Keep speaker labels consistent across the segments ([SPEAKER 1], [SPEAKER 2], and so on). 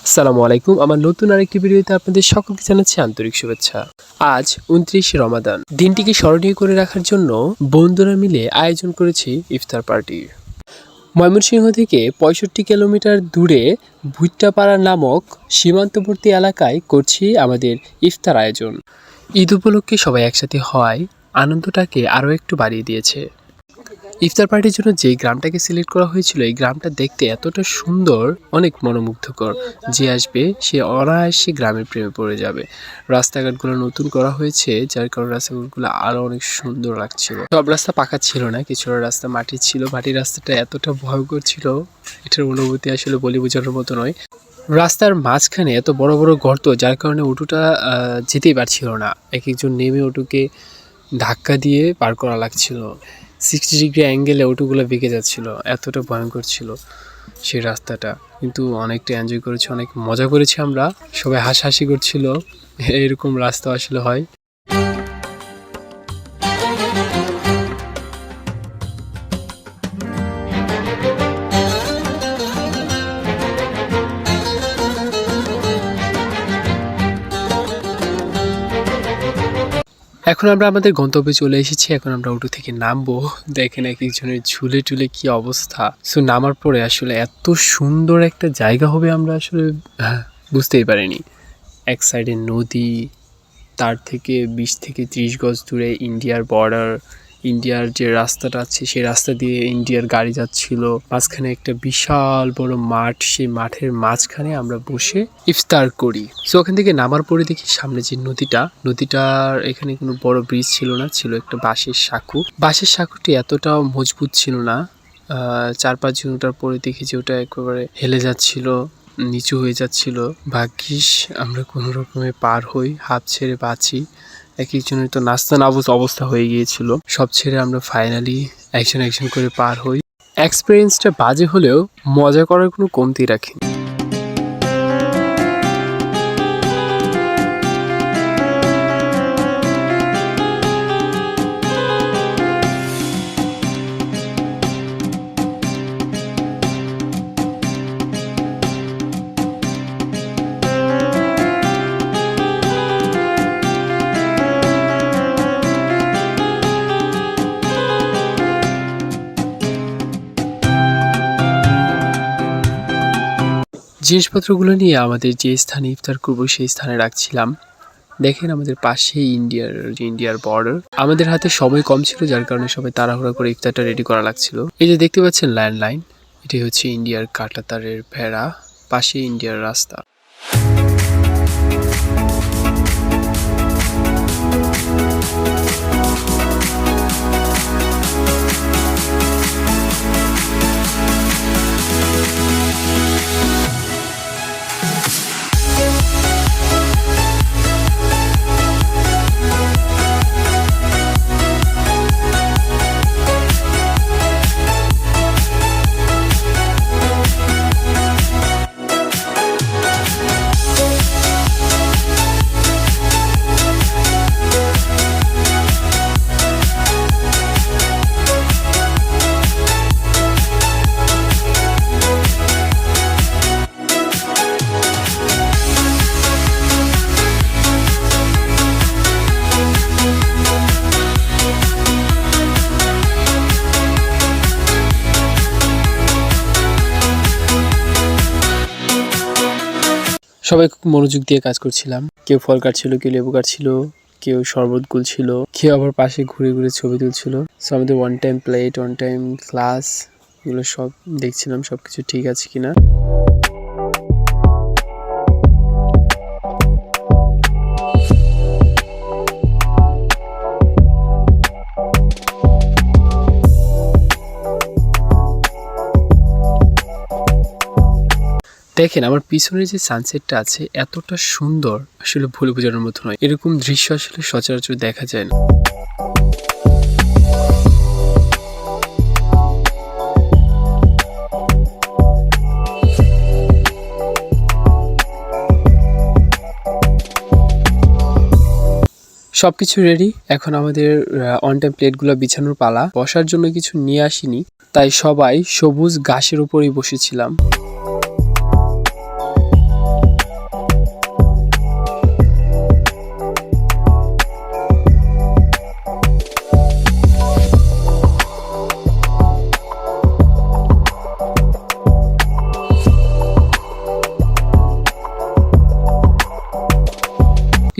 [SPEAKER 1] আসসালামু আলাইকুম। আমার নতুন আরেকটি ভিডিওতে আপনাদের সকলকে জানাচ্ছি আন্তরিক শুভেচ্ছা। আজ ২৯ রমাদান। দিনটিকে স্মরণীয় করে রাখার জন্য বন্ধুরা মিলে আয়োজন করেছি ইফতার পার্টির। ময়মনসিংহ থেকে ৬৫ কিলোমিটার দূরে ভুট্টাপাড়া নামক সীমান্তবর্তী এলাকায় করছি আমাদের ইফতার আয়োজন। ঈদ উপলক্ষে সবাই একসাথে হওয়ায় আনন্দটাকে আরও একটু বাড়িয়ে দিয়েছে। ইফতার পার্টির জন্য যে গ্রামটাকে সিলেক্ট করা হয়েছিল, এই গ্রামটা দেখতে এতটা সুন্দর, অনেক মনোমুগ্ধকর। যে আসবে সে অনায়াসে গ্রামের প্রেমে পড়ে যাবে। রাস্তাঘাটগুলো নতুন করা হয়েছে, যার কারণে রাস্তাঘাটগুলো আরও অনেক সুন্দর লাগছিল। সব রাস্তা পাকা ছিল না, কিছুটা রাস্তা মাটির ছিল। মাটির রাস্তাটা এতটা ভয়ঙ্কর ছিল, এটার অনুভূতি আসলে বলে বোঝানোর মতো নয়। রাস্তার মাঝখানে এত বড় বড় গর্ত, যার কারণে অটোটা যেতেই পারছিল না। এক একজন নেমে অটোকে ধাক্কা দিয়ে পার করা লাগছিল। 60 ডিগ্রি অ্যাঙ্গেলে অটোগুলো বেঁকে যাচ্ছিল, এতটা ভয়ঙ্কর ছিল সেই রাস্তাটা। কিন্তু অনেকটা এনজয় করেছি, অনেক মজা করেছি আমরা। সবাই হাসাহাসি করছিল। এরকম রাস্তা আসলে হয়। এখন আমরা আমাদের গন্তব্যে চলে এসেছি। এখন আমরা অটো থেকে নামবো। দেখেন এক একজনের ঝুলে টুলে কি অবস্থা। সো নামার পরে আসলে এত সুন্দর একটা জায়গা হবে আমরা আসলে বুঝতেই পারিনি। এক সাইডে নদী, তার থেকে 20 থেকে 30 গজ দূরে ইন্ডিয়ার বর্ডার। ইন্ডিয়ার যে রাস্তাটা আছে সেই রাস্তা দিয়ে ইন্ডিয়ার গাড়ি যাচ্ছিল। মাঝখানে একটা বিশাল বড় মাঠ, সেই মাঠের মাঝখানে আমরা বসে ইফতার করি। সো ওখান থেকে নামার পরে দেখি সামনে যে নদীটার এখানে কোনো বড় ব্রিজ ছিল না, ছিল একটা বাঁশের সাঁকো। বাঁশের সাঁকোটি এতটাও মজবুত ছিল না। 4-5 কিলোমিটার পরে দেখি যে ওটা একেবারে হেলে যাচ্ছিল, নিচু হয়ে যাচ্ছিল। ভাগ্যিস আমরা কোনো রকমে পার হই, হাত ছেড়ে বাঁচি। এক একজনের তো নাস্তা নাবুদ অবস্থা হয়ে গিয়েছিল। সব ছেড়ে আমরা ফাইনালি একজন করে পার হই। এক্সপিরিয়েন্সটা বাজে হলেও মজা করার কোনো কমতি রাখিনি। জিনিসপত্রগুলো নিয়ে আমাদের যে স্থানে ইফতার করবো সেই স্থানে রাখছিলাম। দেখেন আমাদের পাশেই ইন্ডিয়ার বর্ডার। আমাদের হাতে সময় কম ছিল, যার কারণে সবাই তাড়াহুড়া করে ইফতারটা রেডি করা লাগছিল। এই যে দেখতে পাচ্ছেন ল্যান্ডলাইন, এটি হচ্ছে ইন্ডিয়ার কাঁটাতারের ভেড়া, পাশে ইন্ডিয়ার রাস্তা। সবাই খুব মনোযোগ দিয়ে কাজ করছিলাম। কেউ ফল কাটছিল, কেউ লেবু কাটছিল, কেউ শরবত গুলছিল, কেউ আবার পাশে ঘুরে ঘুরে ছবি তুলছিল। সো আমাদের one time plate, one time glass, এগুলো সব দেখছিলাম সবকিছু ঠিক আছে কিনা। দেখেন আমার পিছনের যে সানসেটটা আছে এতটা সুন্দর, আসলে ভুলে বোঝানোর মতো নয়। এরকম দৃশ্য আসলে সচরাচর দেখা যায় না। সবকিছু রেডি। এখন আমাদের অন টাইম প্লেটগুলো বিছানোর পালা। বসার জন্য কিছু নিয়ে আসিনি, তাই সবাই সবুজ ঘাসের উপরেই বসেছিলাম।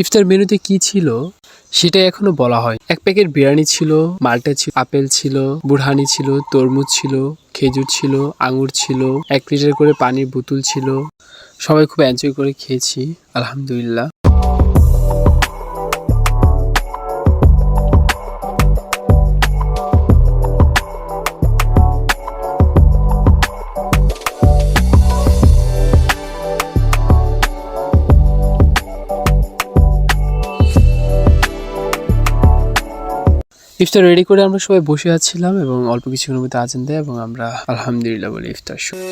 [SPEAKER 1] ইফতার মেনুতে কি ছিল সেটাই এখনো বলা হয়। এক প্যাকেট বিরিয়ানি ছিল, মাল্টা ছিল, আপেল ছিল, বুরহানি ছিল, তরমুজ ছিল, খেজুর ছিল, আঙুর ছিল, 1 লিটার করে পানির বোতল ছিল। সবাই খুব এনজয় করে খেয়েছি, আলহামদুলিল্লাহ। ইফতার রেডি করে আমরা সবাই বসে আছিলাম এবং অল্প কিছুক্ষণের মধ্যে আজান দেয় এবং আমরা আলহামদুলিল্লাহ বলে ইফতার শুরু।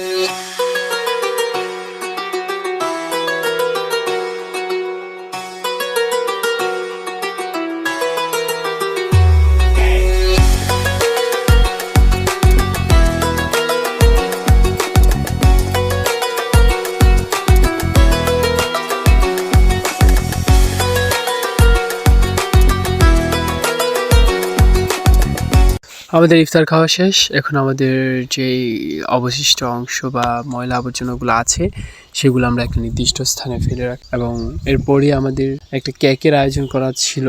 [SPEAKER 1] আমাদের ইফতার খাওয়া শেষ। এখন আমাদের যেই অবশিষ্ট অংশ বা ময়লা আবর্জনাগুলো আছে সেগুলো আমরা একটা নির্দিষ্ট স্থানে ফেলে রাখি এবং এরপরই আমাদের একটা কেকের আয়োজন করা ছিল।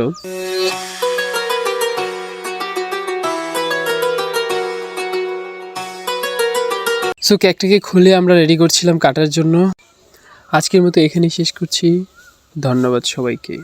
[SPEAKER 1] সো কেকটাকে খুলে আমরা রেডি করছিলাম কাটার জন্য। আজকের মতো এখানেই শেষ করছি। ধন্যবাদ সবাইকে।